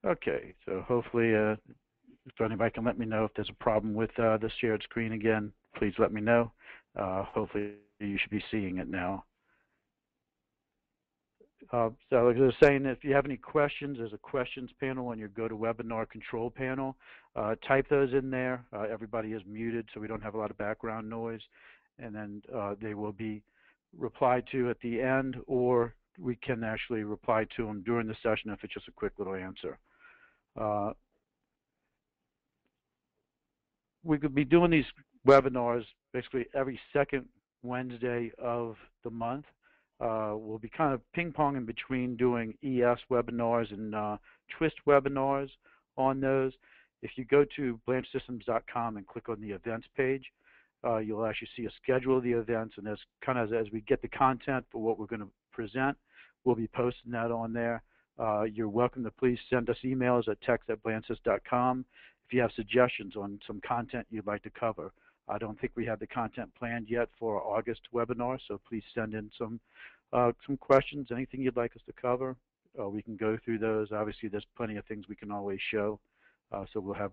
Okay, so hopefully if anybody can let me know if there's a problem with the shared screen again, please let me know. Hopefully you should be seeing it now. So like I was saying, if you have any questions, there's a questions panel on your GoToWebinar control panel. Type those in there. Everybody is muted so we don't have a lot of background noise. And then they will be replied to at the end, or we can actually reply to them during the session if it's just a quick little answer. We could be doing these webinars basically every second Wednesday of the month. We'll be kind of ping-ponging between doing ES webinars and twist webinars on those. If you go to blanchsystems.com and click on the events page, you'll actually see a schedule of the events, and as we get the content for what we're going to present, we'll be posting that on there. You're welcome to please send us emails at text@blanchsys.com if you have suggestions on some content you'd like to cover. I don't think we have the content planned yet for our August webinar, so please send in some questions, anything you'd like us to cover. We can go through those. Obviously, there's plenty of things we can always show, so we'll have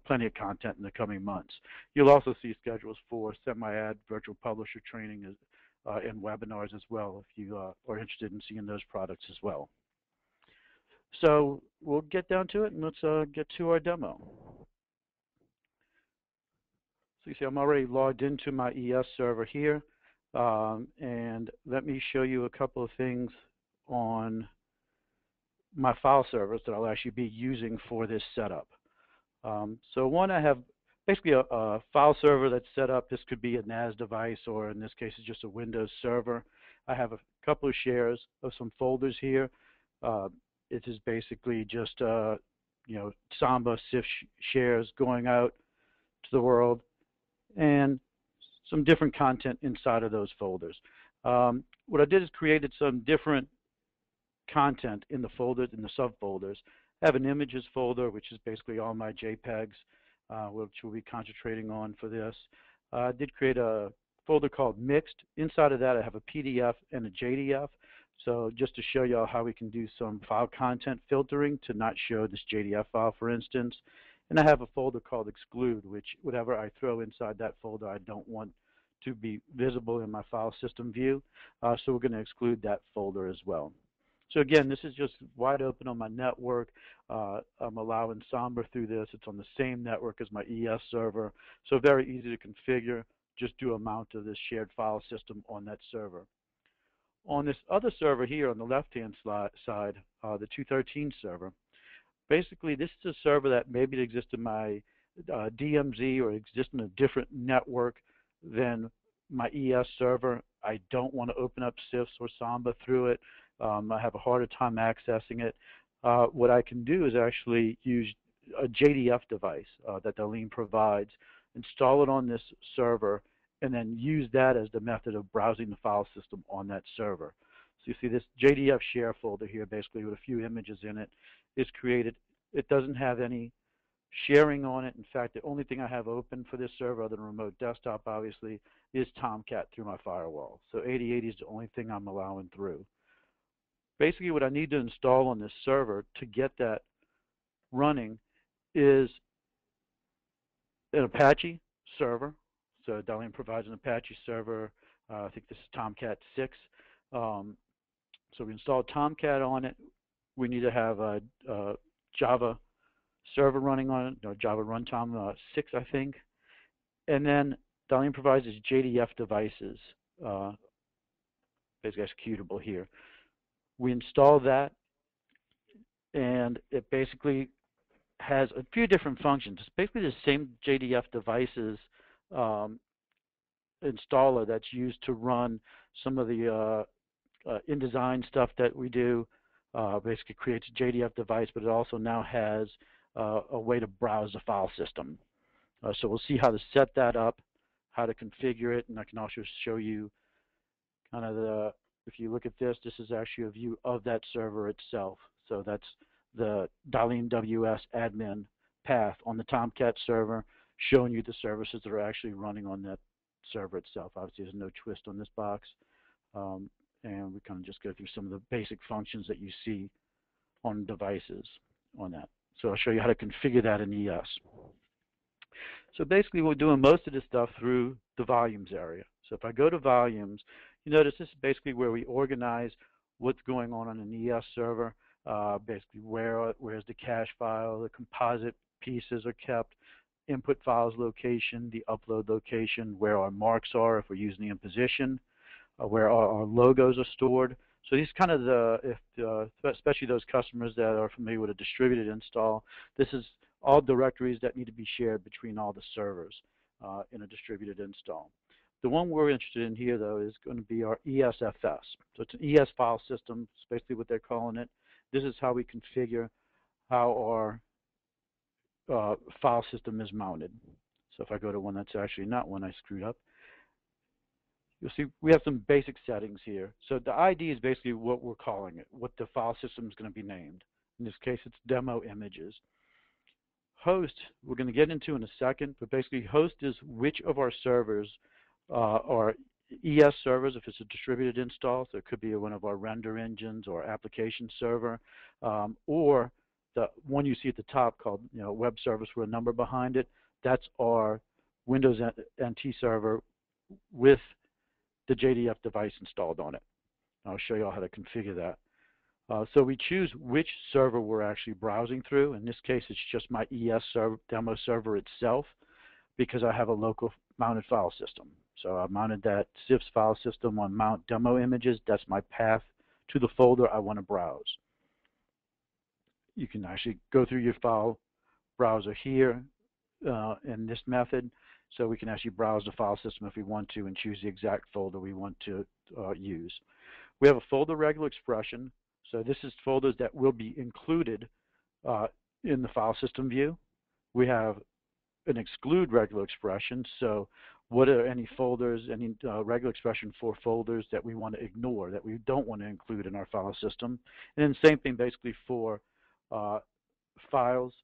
plenty of content in the coming months. You'll also see schedules for semi-ad virtual publisher training and webinars as well if you are interested in seeing those products as well. So we'll get down to it, and let's get to our demo. So you see I'm already logged into my ES server here, and let me show you a couple of things on my file servers that I'll actually be using for this setup. So one, I have basically a file server that's set up. This could be a NAS device, or in this case it's just a Windows server. I have a couple of shares of some folders here. It is basically just Samba CIF shares going out to the world, and some different content inside of those folders. What I did is created some different content in the folders, in the subfolders. I have an images folder, which is basically all my JPEGs, which we'll be concentrating on for this. I did create a folder called Mixed. Inside of that, I have a PDF and a JDF. So just to show y'all how we can do some file content filtering to not show this JDF file, for instance. And I have a folder called Exclude, which whatever I throw inside that folder, I don't want to be visible in my file system view. So we're going to exclude that folder as well. So again, this is just wide open on my network. I'm allowing Samba through this. It's on the same network as my ES server. So very easy to configure. Just do a mount of this shared file system on that server. On this other server here on the left-hand side, the 213 server, basically this is a server that maybe exists in my DMZ or exists in a different network than my ES server. I don't want to open up CIFS or Samba through it. I have a harder time accessing it. What I can do is actually use a JDF device that DALiM provides, install it on this server, and then use that as the method of browsing the file system on that server. So you see this JDF share folder here, basically with a few images in it, is created. It doesn't have any sharing on it. In fact, the only thing I have open for this server, other than remote desktop, obviously, is Tomcat through my firewall. So 8080 is the only thing I'm allowing through. Basically, what I need to install on this server to get that running is an Apache server. So DALiM provides an Apache server. I think this is Tomcat 6. So we install Tomcat on it. We need to have a Java server running on it, or Java runtime 6, I think. And then DALiM provides its JDF devices, basically executable here. We install that, and it basically has a few different functions. It's basically the same JDF devices installer that's used to run some of the InDesign stuff that we do. Basically creates a JDF device, but it also now has a way to browse the file system. So we'll see how to set that up, how to configure it, and I can also show you kind of if you look at this, this is actually a view of that server itself. So that's the DALiM WS admin path on the Tomcat server, showing you the services that are actually running on that server itself. Obviously, there's no twist on this box. And we kind of just go through some of the basic functions that you see on devices on that. So I'll show you how to configure that in ES. So basically we're doing most of this stuff through the volumes area. So if I go to volumes, you notice this is basically where we organize what's going on an ES server, basically where's the cache file, the composite pieces are kept, input files location, the upload location, where our marks are if we're using the imposition, where our logos are stored. So these kind of especially those customers that are familiar with a distributed install, this is all directories that need to be shared between all the servers in a distributed install. The one we're interested in here, though, is going to be our ESFS. So it's an ES file system. It's basically what they're calling it. This is how we configure how our file system is mounted. So if I go to one that's actually not one I screwed up, you'll see we have some basic settings here. So the ID is basically what we're calling it, what the file system is going to be named. In this case, it's demo images. Host, we're going to get into in a second, but basically host is which of our servers are ES servers if it's a distributed install. So it could be one of our render engines or application server, or the one you see at the top called web service with a number behind it. That's our Windows NT server with the JDF device installed on it. I'll show you all how to configure that. So we choose which server we're actually browsing through. In this case, it's just my ES demo server itself because I have a local mounted file system. So I mounted that CIFS file system on mount demo images. That's my path to the folder I want to browse. You can actually go through your file browser here in this method. So we can actually browse the file system if we want to and choose the exact folder we want to use. We have a folder regular expression. So this is folders that will be included in the file system view. We have an exclude regular expression. So what are any folders, any regular expression for folders that we want to ignore, that we don't want to include in our file system. And then same thing basically for files,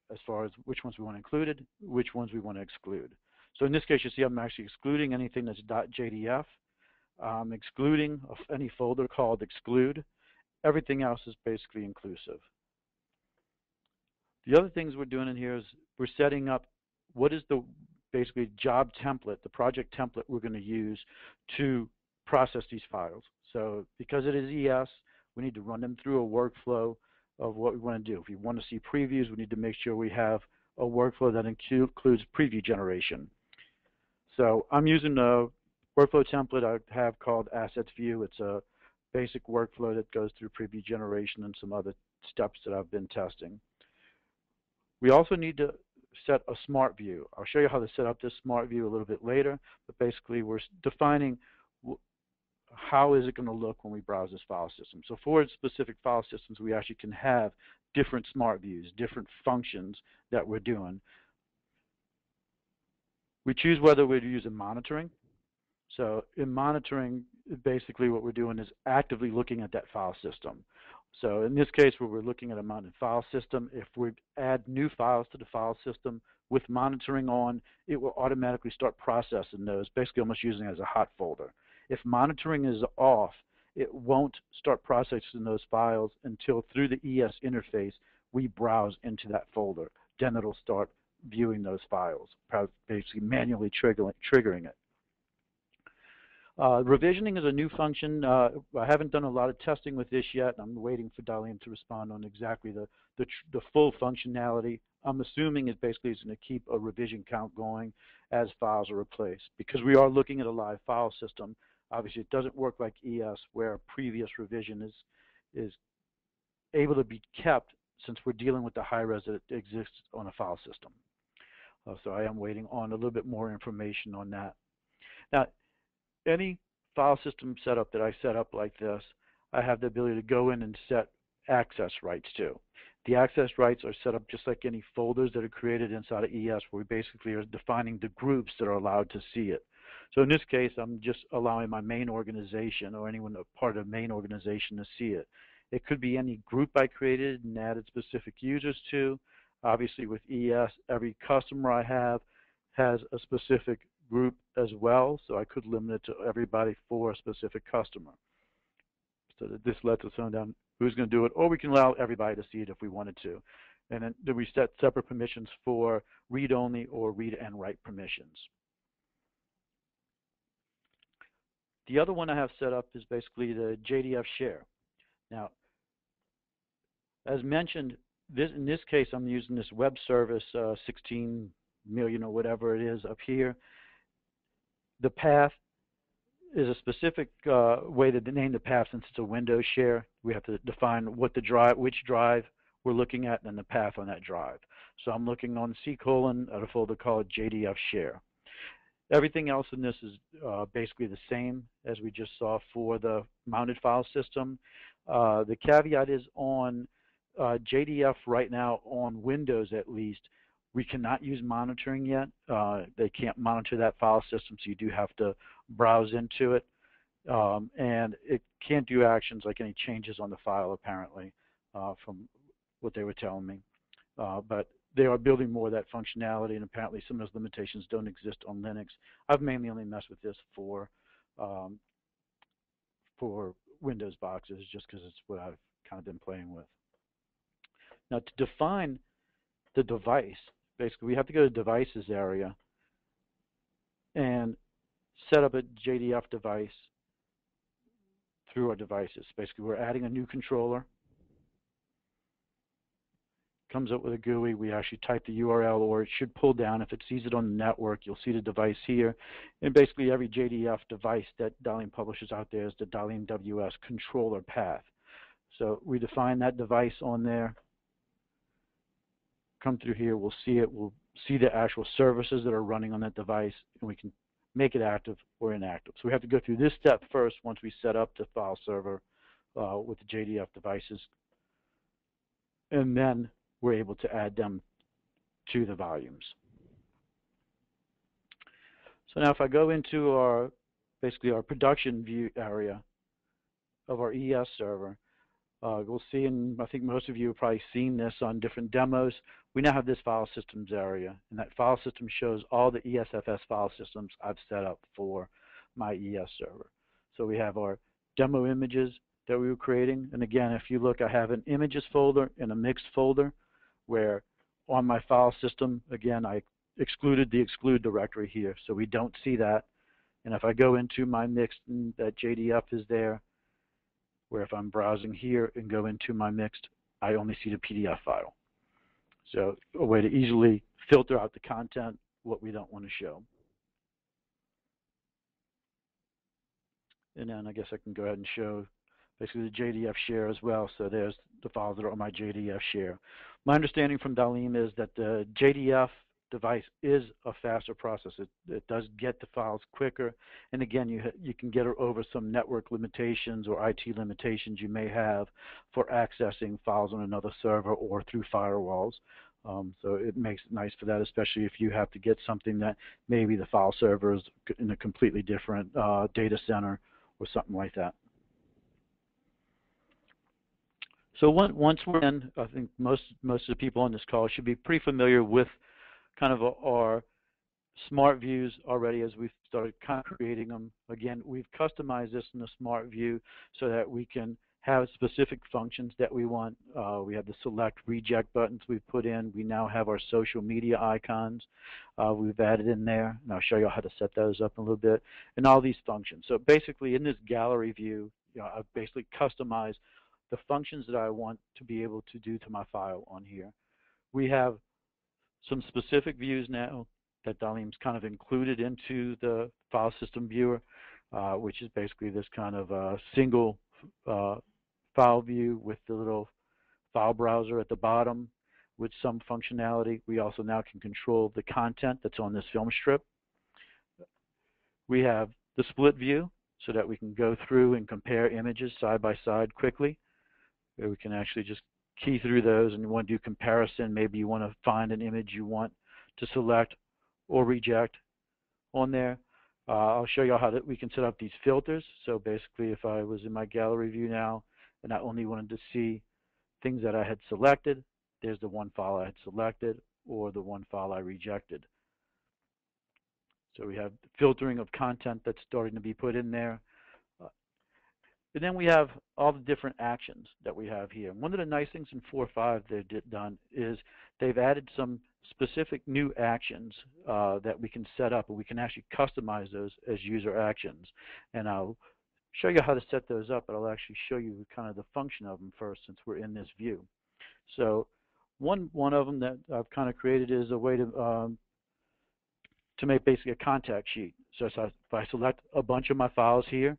as far as which ones we want included, which ones we want to exclude. So in this case, you see I'm actually excluding anything that's .jdf. I'm excluding any folder called exclude. Everything else is basically inclusive. The other things we're doing in here is we're setting up what is the basically job template, the project template we're going to use to process these files. So because it is ES, we need to run them through a workflow of what we want to do. If we want to see previews, we need to make sure we have a workflow that includes preview generation. So I'm using a workflow template I have called Assets View. It's a basic workflow that goes through preview generation and some other steps that I've been testing. We also need to set a smart view. I'll show you how to set up this smart view a little bit later, but basically we're defining how is it going to look when we browse this file system. So for specific file systems, we actually can have different smart views, different functions that we're doing. We choose whether we're using monitoring. So in monitoring, basically what we're doing is actively looking at that file system. So in this case, where we're looking at a mounted file system, if we add new files to the file system with monitoring on, it will automatically start processing those, basically almost using it as a hot folder. If monitoring is off, it won't start processing those files until through the ES interface, we browse into that folder. Then it'll start viewing those files, basically manually triggering it. Revisioning is a new function. I haven't done a lot of testing with this yet. I'm waiting for DALiM to respond on exactly the full functionality. I'm assuming it basically is going to keep a revision count going as files are replaced. Because we are looking at a live file system, obviously it doesn't work like ES where a previous revision is able to be kept since we're dealing with the high-res that exists on a file system. So I am waiting on a little bit more information on that. Now, any file system setup that I set up like this, I have the ability to go in and set access rights to. The access rights are set up just like any folders that are created inside of ES, where we basically are defining the groups that are allowed to see it. So in this case, I'm just allowing my main organization or anyone a part of the main organization to see it. It could be any group I created and added specific users to. Obviously with ES, every customer I have has a specific group as well, so I could limit it to everybody for a specific customer. So that this lets us who's going to do it, or we can allow everybody to see it if we wanted to. And then we set separate permissions for read-only or read and write permissions. The other one I have set up is basically the JDF share. Now, as mentioned, in this case, I'm using this web service 16 million or whatever it is up here. The path is a specific way to name the path. Since it's a Windows share, we have to define what the drive, which drive we're looking at, and the path on that drive. So I'm looking on C: at a folder called JDF share. Everything else in this is basically the same as we just saw for the mounted file system. The caveat is on JDF right now, on Windows at least, we cannot use monitoring yet. They can't monitor that file system, so you do have to browse into it. And it can't do actions like any changes on the file, apparently, from what they were telling me. But they are building more of that functionality, and apparently some of those limitations don't exist on Linux. I've mainly only messed with this for Windows boxes, just because it's what I've kind of been playing with. Now, to define the device, basically we have to go to Devices area and set up a JDF device through our devices. Basically, we're adding a new controller. Comes up with a GUI. We actually type the URL, or it should pull down. If it sees it on the network, you'll see the device here. And basically every JDF device that DALiM publishes out there is the DALiM WS controller path. So we define that device on there. Come through here, we'll see it. We'll see the actual services that are running on that device, and we can make it active or inactive. So we have to go through this step first once we set up the file server with the JDF devices, and then we're able to add them to the volumes. So now if I go into our, basically our production view area of our ES server, we'll see, and I think most of you have probably seen this on different demos, we now have this file systems area, and that file system shows all the ESFS file systems I've set up for my ES server. So we have our demo images that we were creating, and again, if you look, I have an images folder and a mixed folder, where on my file system, again, I excluded the exclude directory here, so we don't see that. And if I go into my mixed, that JDF is there, where if I'm browsing here and go into my mixed, I only see the PDF file. So a way to easily filter out the content, what we don't want to show. And then I guess I can go ahead and show basically the JDF share as well. So there's the files that are on my JDF share. My understanding from DALiM is that the JDF device is a faster process. It does get the files quicker. And again, you can get over some network limitations or IT limitations you may have for accessing files on another server or through firewalls. So it makes it nice for that, especially if you have to get something that maybe the file server is in a completely different data center or something like that. So once we're in, I think most of the people on this call should be pretty familiar with kind of our smart views already as we've started kind of creating them. Again, we've customized this in the smart view so that we can have specific functions that we want. We have the select reject buttons we've put in. We now have our social media icons we've added in there, and I'll show you how to set those up in a little bit, and all these functions. So basically in this gallery view, I've basically customized the functions that I want to be able to do to my file on here. We have some specific views now that DALiM's kind of included into the file system viewer, which is basically this kind of single file view with the little file browser at the bottom with some functionality. We also now can control the content that's on this film strip. We have the split view so that we can go through and compare images side by side quickly. We can actually just key through those, and you want to do comparison. Maybe you want to find an image you want to select or reject on there. I'll show you how we can set up these filters. So basically, if I was in my gallery view now and I only wanted to see things that I had selected, there's the one file I had selected or the one file I rejected. So we have filtering of content that's starting to be put in there. And then we have all the different actions that we have here. And one of the nice things in 4.5 they've done is they've added some specific new actions that we can set up, and we can actually customize those as user actions. And I'll show you how to set those up, but I'll actually show you kind of the function of them first since we're in this view. So one of them that I've kind of created is a way to make basically a contact sheet. So if I select a bunch of my files here,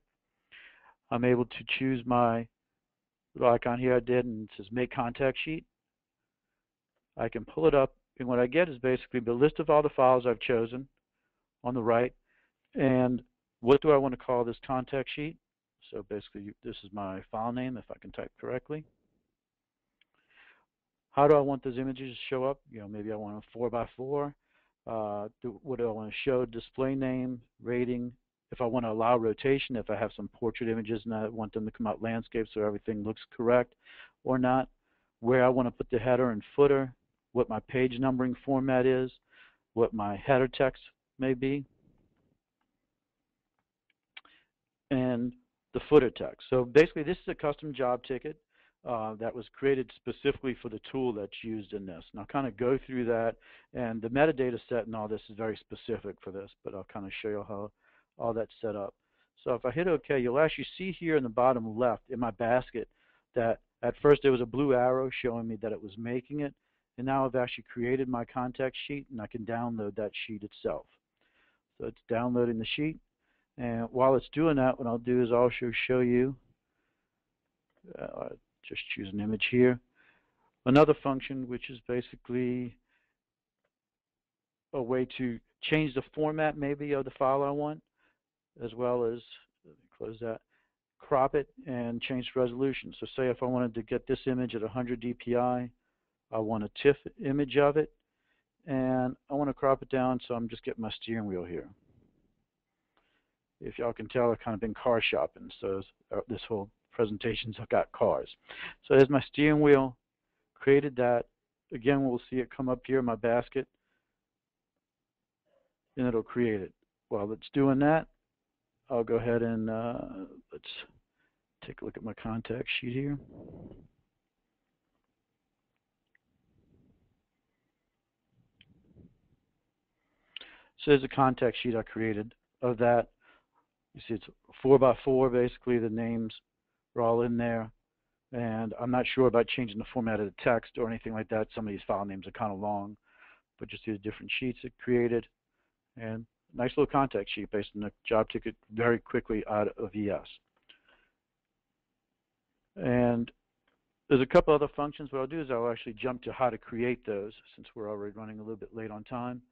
I'm able to choose my little icon here I did, and it says Make Contact Sheet. I can pull it up, and what I get is basically the list of all the files I've chosen on the right, and what do I want to call this contact sheet? So basically, this is my file name, if I can type correctly. How do I want those images to show up? You know, maybe I want a 4x4. What do I want to show? Display name, rating. If I want to allow rotation, if I have some portrait images and I want them to come out landscape so everything looks correct or not. Where I want to put the header and footer, what my page numbering format is, what my header text may be, and the footer text. So basically this is a custom job ticket that was created specifically for the tool that's used in this. And I'll kind of go through that, and the metadata set and all this is very specific for this, but I'll kind of show you how all that's set up. So if I hit OK, you'll actually see here in the bottom left in my basket that at first there was a blue arrow showing me that it was making it, and now I've actually created my contact sheet, and I can download that sheet itself. So it's downloading the sheet, and while it's doing that, what I'll do is I'll show you, just choose an image here, another function which is basically a way to change the format maybe of the file I want, as well as, let me close that, crop it and change the resolution. So say if I wanted to get this image at 100 dpi, I want a TIFF image of it, and I want to crop it down, so I'm just getting my steering wheel here. If y'all can tell, I've kind of been car shopping, so this whole presentation's got cars. So there's my steering wheel, created that. Again, we'll see it come up here in my basket, and it'll create it. While it's doing that, I'll go ahead and let's take a look at my contact sheet here. So there's a contact sheet I created of that. You see it's 4x4, basically the names are all in there. And I'm not sure about changing the format of the text or anything like that. Some of these file names are kind of long, but just see the different sheets it created. And nice little contact sheet based on the job ticket very quickly out of ES. And there's a couple other functions. What I'll do is I'll actually jump to how to create those since we're already running a little bit late on time.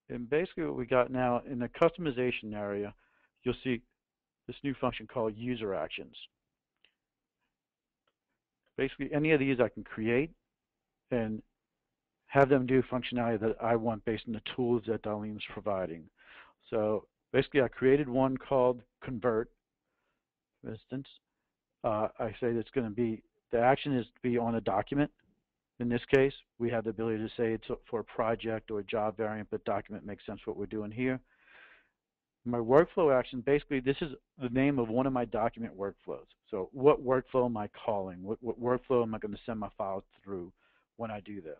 And basically what we got now in the customization area, you'll see this new function called user actions. Basically any of these I can create and have them do functionality that I want based on the tools that DALiM is providing. So basically I created one called convert, for instance. I say that's going to be, the action is to be on a document. In this case, we have the ability to say it's for a project or a job variant, but document makes sense what we're doing here. My workflow action, basically this is the name of one of my document workflows. So what workflow am I calling? What workflow am I going to send my files through when I do this?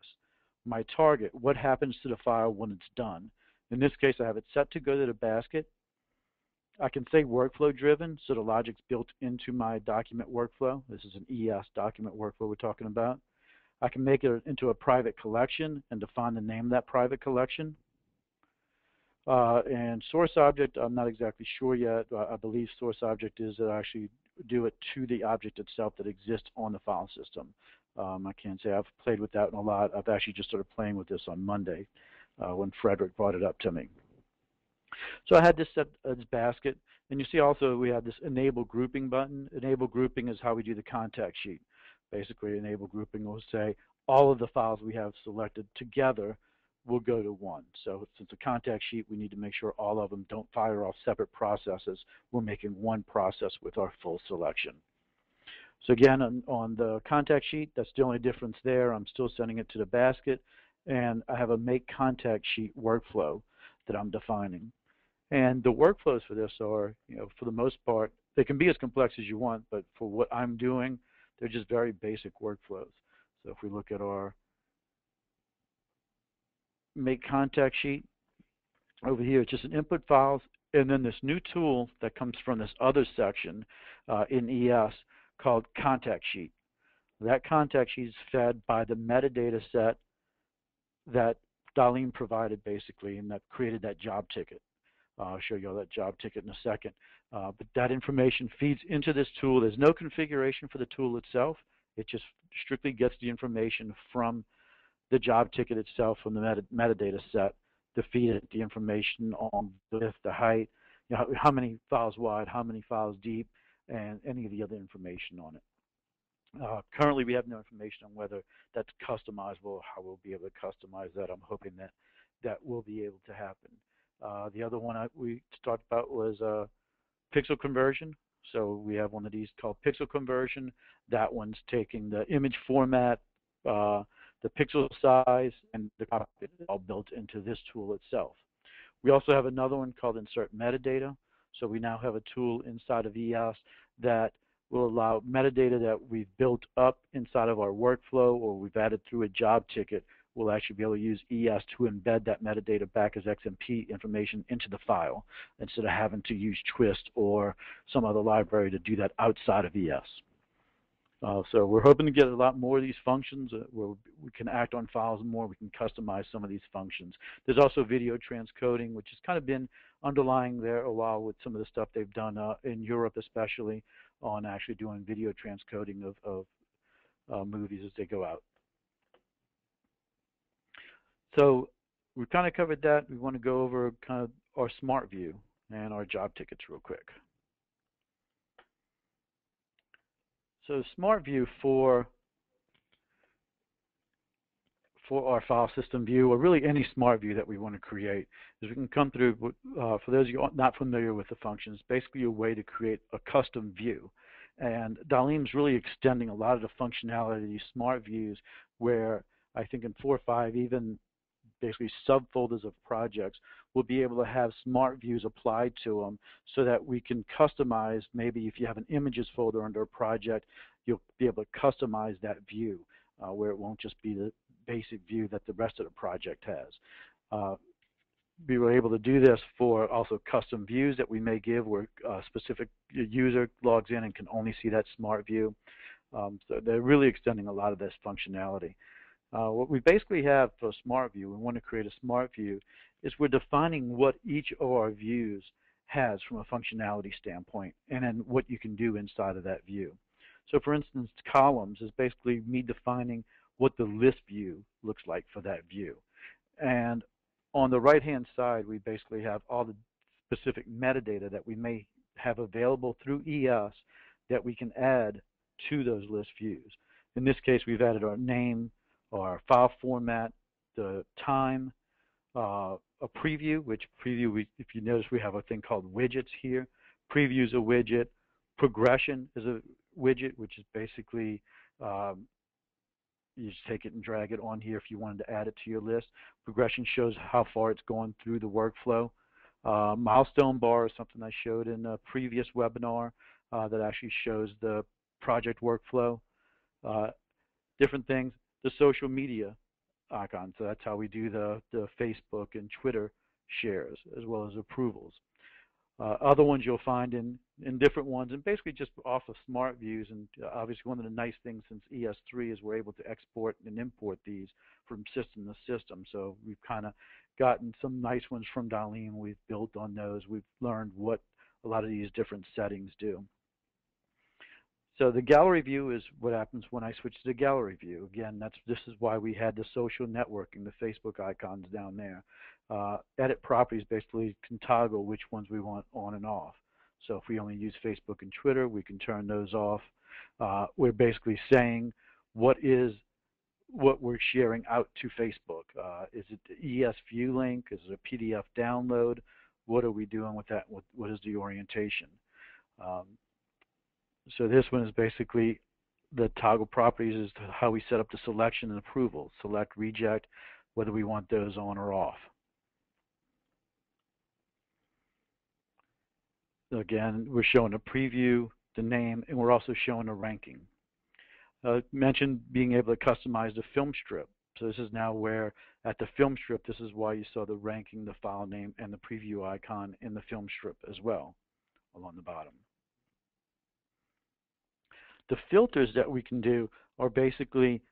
My target, what happens to the file when it's done? In this case, I have it set to go to the basket. I can say workflow driven, so the logic's built into my document workflow. This is an ES document workflow we're talking about. I can make it into a private collection and define the name of that private collection. And source object, I'm not exactly sure yet. I believe source object is that I actually do it to the object itself that exists on the file system. I can't say I've played with that a lot. I've actually just started playing with this on Monday when Frederick brought it up to me. So I had this set as basket, and you see also we have this enable grouping button. Enable grouping is how we do the contact sheet. Basically, enable grouping will say all of the files we have selected together will go to one. So since a contact sheet, we need to make sure all of them don't fire off separate processes. We're making one process with our full selection. So again, on the contact sheet, that's the only difference there. I'm still sending it to the basket, and I have a make contact sheet workflow that I'm defining. And the workflows for this are, for the most part, they can be as complex as you want, but for what I'm doing, they're just very basic workflows. So if we look at our make contact sheet, over here, it's just an input files, and then this new tool that comes from this other section in ES called contact sheet. That contact sheet is fed by the metadata set that DALiM provided basically, and that created that job ticket. I'll show you all that job ticket in a second. But that information feeds into this tool. There's no configuration for the tool itself. It just strictly gets the information from the job ticket itself, from the metadata set, to feed it the information on the width, the height, how many files wide, how many files deep, and any of the other information on it. Currently, we have no information on whether that's customizable, how we'll be able to customize that. I'm hoping that that will be able to happen. The other one we talked about was pixel conversion. So we have one of these called pixel conversion. That one's taking the image format, the pixel size, and the copy all built into this tool itself. We also have another one called insert metadata. So we now have a tool inside of ES that will allow metadata that we've built up inside of our workflow or we've added through a job ticket. We'll actually be able to use ES to embed that metadata back as XMP information into the file instead of having to use Twist or some other library to do that outside of ES. So we're hoping to get a lot more of these functions where we can act on files more, we can customize some of these functions. There's also video transcoding, which has kind of been underlying there a while with some of the stuff they've done in Europe especially on actually doing video transcoding of movies as they go out. So we've kind of covered that. We want to go over kind of our smart view and our job tickets real quick. So smart view for our file system view, or really any smart view that we want to create, is we can come through, for those of you not familiar with the functions, basically a way to create a custom view. And DALiM is really extending a lot of the functionality of these smart views where I think in 4 or 5, even basically subfolders of projects, we'll be able to have smart views applied to them so that we can customize. Maybe if you have an images folder under a project, you'll be able to customize that view where it won't just be the basic view that the rest of the project has. We were able to do this for also custom views that we may give where a specific user logs in and can only see that smart view. So they're really extending a lot of this functionality. What we basically have for a smart view, we want to create a smart view, is we're defining what each of our views has from a functionality standpoint and then what you can do inside of that view. So for instance, columns is basically me defining what the list view looks like for that view. And on the right-hand side, we basically have all the specific metadata that we may have available through ES that we can add to those list views. In this case, we've added our name, our file format, the time, a preview, which preview, if you notice, we have a thing called widgets here. Preview is a widget. Progression is a widget, which is basically you just take it and drag it on here if you wanted to add it to your list. Progression shows how far it's gone through the workflow. Milestone bar is something I showed in a previous webinar that actually shows the project workflow. Different things. The social media icon, so that's how we do the Facebook and Twitter shares as well as approvals. Other ones you'll find in different ones, and basically just off of smart views. And obviously one of the nice things since ES3 is we're able to export and import these from system to system. So we've kind of gotten some nice ones from DALiM. We've built on those. We've learned what a lot of these different settings do. So the gallery view is what happens when I switch to the gallery view. Again, this is why we had the social networking, the Facebook icons down there. Edit properties basically can toggle which ones we want on and off. So if we only use Facebook and Twitter, we can turn those off. We're basically saying what we're sharing out to Facebook. Is it the ES view link? Is it a PDF download? What are we doing with that? What is the orientation? So this one is basically the toggle properties is how we set up the selection and approval. Select, reject, whether we want those on or off. Again, we're showing a preview, the name, and we're also showing a ranking. Mentioned being able to customize the film strip. So this is now where at the film strip, this is why you saw the ranking, the file name, and the preview icon in the film strip as well along the bottom. The filters that we can do are basically,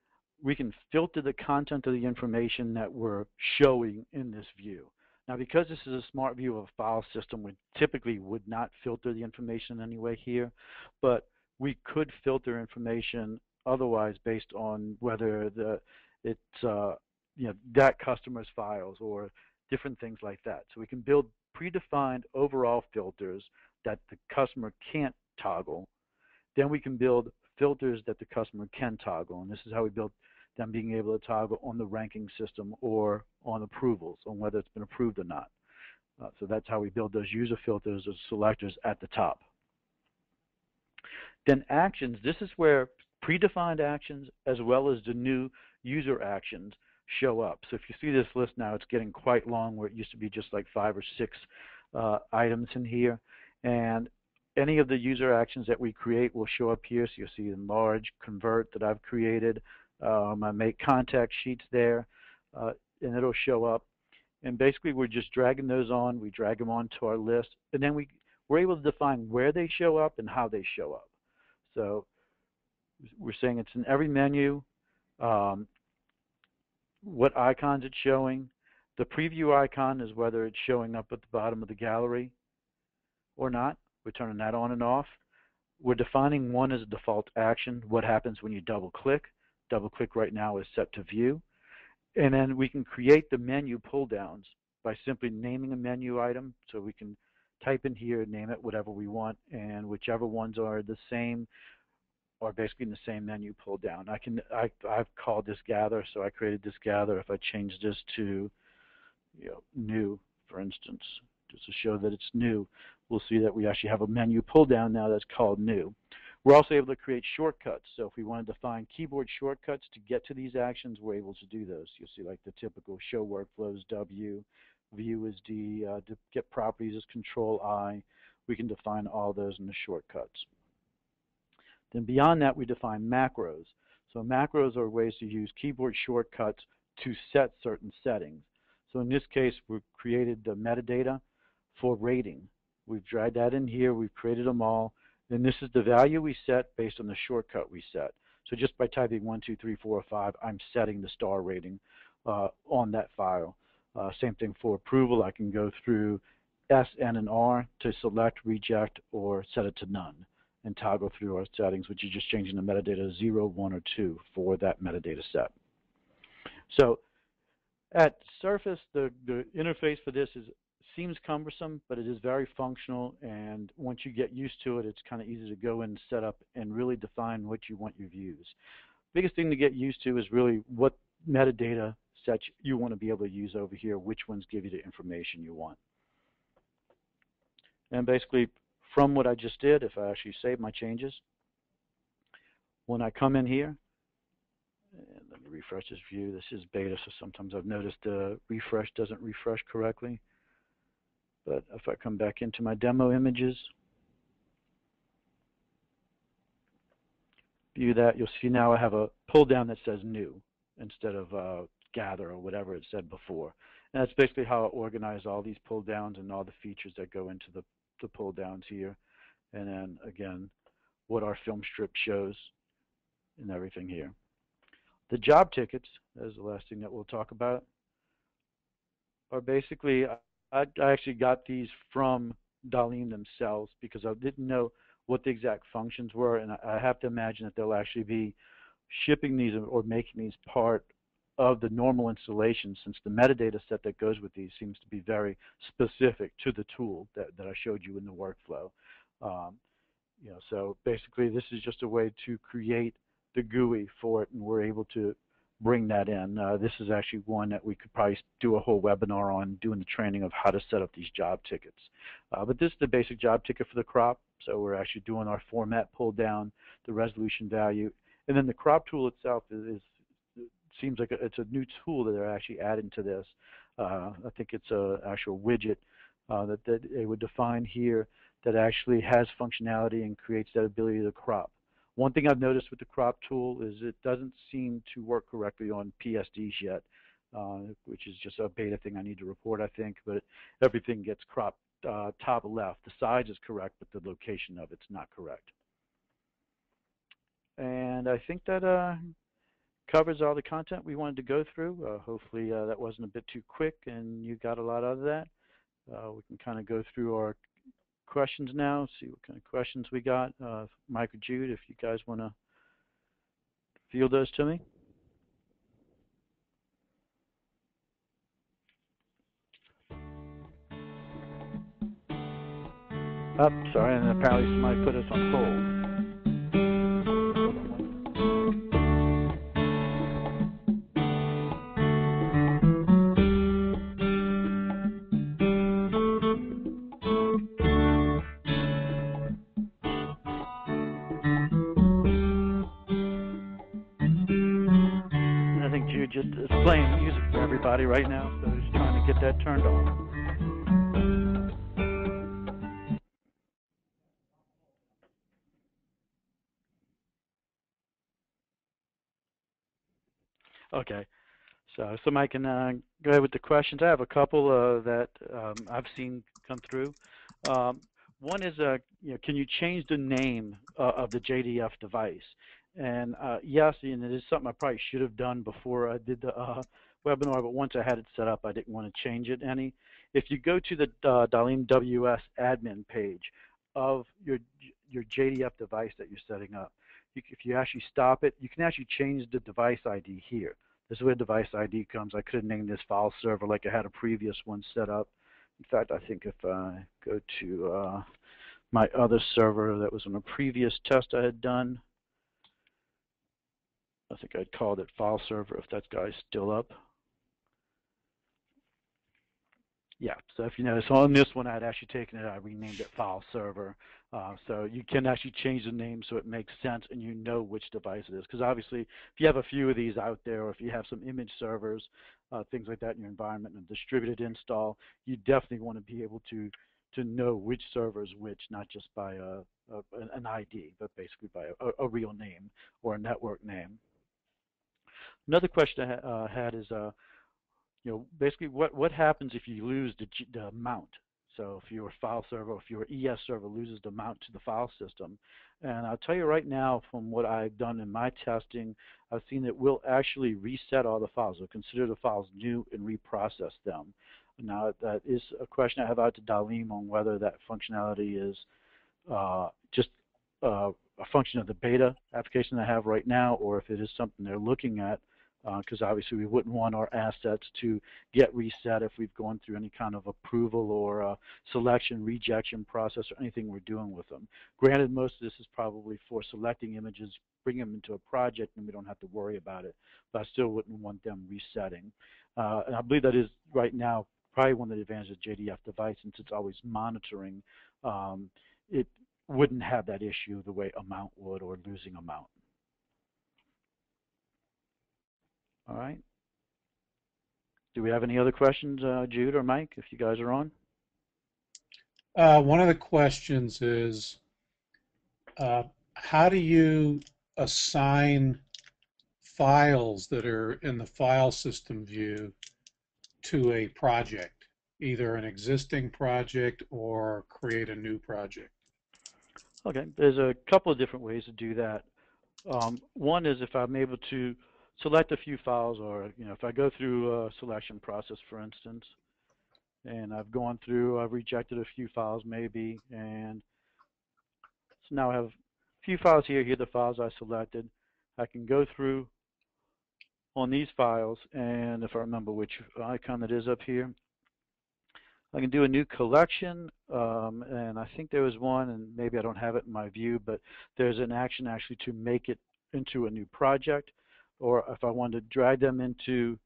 we can filter the content of the information that we're showing in this view. Now, because this is a smart view of a file system, we typically would not filter the information in any way here, but we could filter information otherwise based on whether it's that customer's files or different things like that. So we can build predefined overall filters that the customer can't toggle. Then we can build filters that the customer can toggle, and this is how we build them being able to toggle on the ranking system or on approvals, on whether it's been approved or not. So that's how we build those user filters or selectors at the top. Then actions, this is where predefined actions as well as the new user actions show up. So if you see this list now, it's getting quite long where it used to be just like 5 or 6 items in here. And any of the user actions that we create will show up here. So you'll see enlarge, convert that I've created. I make contact sheets there, and it'll show up. And basically, we're just dragging those on. We drag them onto our list, and then we're able to define where they show up and how they show up. So we're saying it's in every menu, what icons it's showing. The preview icon is whether it's showing up at the bottom of the gallery or not. We're turning that on and off. We're defining one as a default action. What happens when you double click? Double click right now is set to view. And then we can create the menu pull downs by simply naming a menu item. So we can type in here, name it whatever we want, and whichever ones are the same are basically in the same menu pull down. I've called this gather, so I created this gather. If I change this to new, for instance, just to show that it's new, we'll see that we actually have a menu pull down now that's called new. We're also able to create shortcuts. So if we want to define keyboard shortcuts to get to these actions, we're able to do those. You'll see like the typical show workflows W, view is D, to get properties is Control I. We can define all those in the shortcuts. Then beyond that, we define macros. So macros are ways to use keyboard shortcuts to set certain settings. So in this case, we've created the metadata for rating. We've dragged that in here. We've created them all. And this is the value we set based on the shortcut we set. So just by typing 1, 2, 3, 4, 5, I'm setting the star rating on that file. Same thing for approval. I can go through S, N, and R to select, reject, or set it to none and toggle through our settings, which is just changing the metadata 0, 1, or 2 for that metadata set. So at surface, the interface for this seems cumbersome, but it is very functional, and once you get used to it, it's kind of easy to go in and set up and really define what you want your views. Biggest thing to get used to is really what metadata sets you want to be able to use over here, which ones give you the information you want. And basically, from what I just did, if I actually save my changes, when I come in here, and let me refresh this view. This is beta, so sometimes I've noticed the refresh doesn't refresh correctly. But if I come back into my demo images, view that, you'll see now I have a pull down that says new instead of gather or whatever it said before. And that's basically how I organize all these pull downs and all the features that go into the pull downs here. And then again, what our film strip shows and everything here. The job tickets, as the last thing that we'll talk about, are basically, I actually got these from DALiM themselves because I didn't know what the exact functions were, and I have to imagine that they'll actually be shipping these or making these part of the normal installation, since the metadata set that goes with these seems to be very specific to the tool that I showed you in the workflow. So basically this is just a way to create the GUI for it, and we're able to bring that in. This is actually one that we could probably do a whole webinar on, doing the training of how to set up these job tickets. But this is the basic job ticket for the crop. So we're actually doing our format pull down, the resolution value, and then the crop tool itself seems like it's a new tool that they're actually adding to this. I think it's an actual widget that they would define here that actually has functionality and creates that ability to crop. One thing I've noticed with the crop tool is it doesn't seem to work correctly on PSDs yet, which is just a beta thing I need to report, I think, but everything gets cropped top left. The size is correct, but the location of it's not correct. And I think that covers all the content we wanted to go through. Hopefully that wasn't a bit too quick and you got a lot out of that. We can kind of go through our questions now, see what kind of questions we got. Mike or Jude, if you guys want to field those to me. Oh, sorry, and apparently somebody put us on hold. And I think Jude just is playing music for everybody right now, so he's trying to get that turned on. Okay, so somebody can go ahead with the questions. I have a couple that I've seen come through. One is, can you change the name of the JDF device? And yes, and it is something I probably should have done before I did the webinar, but once I had it set up, I didn't want to change it any. If you go to the DALiM WS admin page of your JDF device that you're setting up, if you actually stop it, you can actually change the device ID here. This is where device ID comes. I could have named this file server like I had a previous one set up. In fact, I think if I go to my other server that was on a previous test I had done, I think I'd called it file server if that guy's still up. Yeah, so if you notice on this one, I'd actually taken it, I renamed it file server. So you can actually change the name so it makes sense and you know which device it is. Because obviously, if you have a few of these out there, or if you have some image servers, things like that in your environment, and a distributed install, you definitely want to be able to know which server is which, not just by an ID, but basically by a real name or a network name. Another question I had is, basically what happens if you lose the mount? So if your file server, if your ES server loses the mount to the file system, and I'll tell you right now from what I've done in my testing, I've seen that we'll actually reset all the files. We'll consider the files new and reprocess them. Now that is a question I have out to DALiM on whether that functionality is just a function of the beta application I have right now, or if it is something they're looking at, because obviously we wouldn't want our assets to get reset if we've gone through any kind of approval or selection, rejection process, or anything we're doing with them. Granted, most of this is probably for selecting images, bringing them into a project, and we don't have to worry about it, but I still wouldn't want them resetting. And I believe that is, right now, probably one of the advantages of JDF device, since it's always monitoring. It wouldn't have that issue the way a mount would, or losing a mount. All right. Do we have any other questions, Jude or Mike, if you guys are on? One of the questions is, how do you assign files that are in the file system view to a project, either an existing project or create a new project? Okay, there's a couple of different ways to do that. One is if I'm able to select a few files, or if I go through a selection process, for instance, and I've gone through, I've rejected a few files maybe, and so now I have a few files here. Here are the files I selected. I can go through on these files, and if I remember which icon it is up here, I can do a new collection, and I think there was one, and maybe I don't have it in my view, but there's an action actually to make it into a new project, or if I wanted to drag them into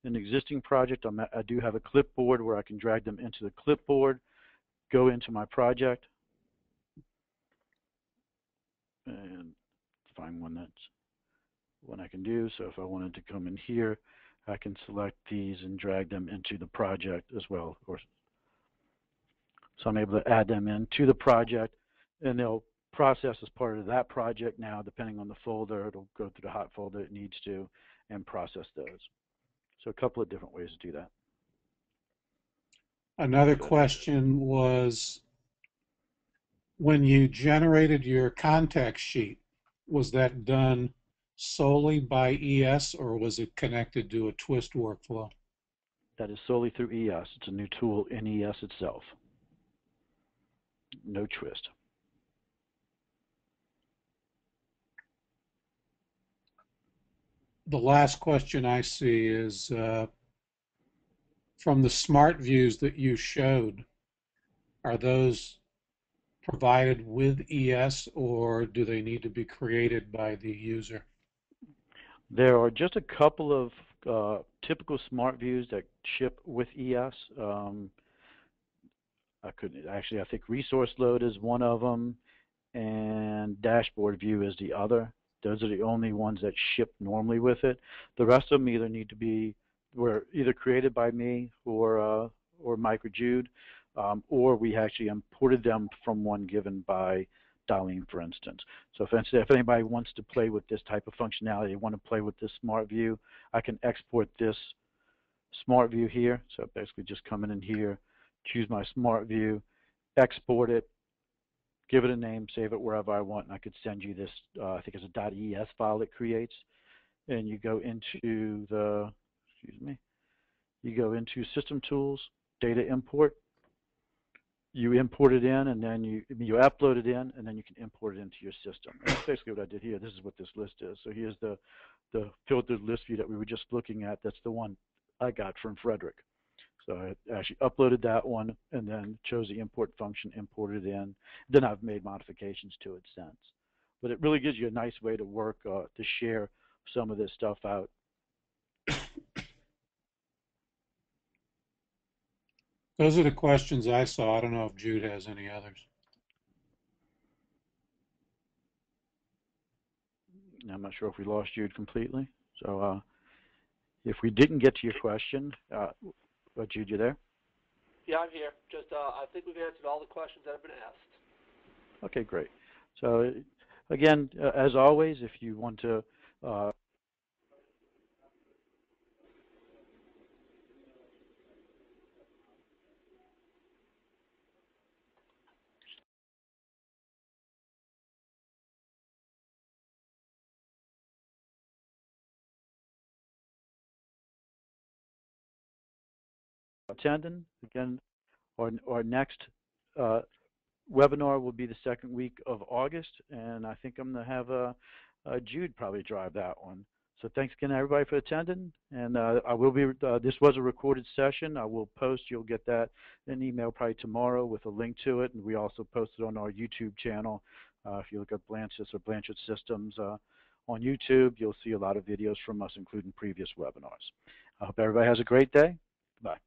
an existing project, I do have a clipboard where I can drag them into the clipboard, go into my project, and find one I can do. So if I wanted to come in here, I can select these and drag them into the project as well, of course. So I'm able to add them into the project, and they'll process as part of that project now, depending on the folder. It'll go through the hot folder it needs to and process those. So a couple of different ways to do that. Another question was, when you generated your contact sheet, was that done solely by ES or was it connected to a twist workflow? That is solely through ES. It's a new tool in ES itself. No twist. The last question I see is from the smart views that you showed, are those provided with ES or do they need to be created by the user? There are just a couple of typical smart views that ship with ES. I think resource load is one of them, and dashboard view is the other. Those are the only ones that ship normally with it. The rest of them either need to be were either created by me or Mike or Jude, or we actually imported them from one given by DALiM, for instance. So if anybody wants to play with this type of functionality, they want to play with this smart view, I can export this smart view here. So basically just come in here, choose my smart view, export it, give it a name, save it wherever I want, and I could send you this, I think it's a .es file it creates. And you go into the, you go into System Tools, Data Import. You import it in, and then you upload it in, and then you can import it into your system. And that's basically what I did here. This is what this list is. So here's the filtered list view that we were just looking at. That's the one I got from Frederick. So I actually uploaded that one and then chose the import function, imported it in. Then I've made modifications to it since. But it really gives you a nice way to work, to share some of this stuff out. Those are the questions I saw. I don't know if Jude has any others. I'm not sure if we lost Jude completely. So if we didn't get to your question, Jude, you there? Yeah, I'm here. Just, I think we've answered all the questions that have been asked. Okay, great. So again, as always, if you want to attending, again, our next webinar will be the second week of August, and I think I'm going to have Jude probably drive that one. So thanks again, everybody, for attending. And I will be. This was a recorded session. I will post. You'll get that in an email probably tomorrow with a link to it. And we also post it on our YouTube channel. If you look at Blanchard Systems on YouTube, you'll see a lot of videos from us, including previous webinars. I hope everybody has a great day. Bye.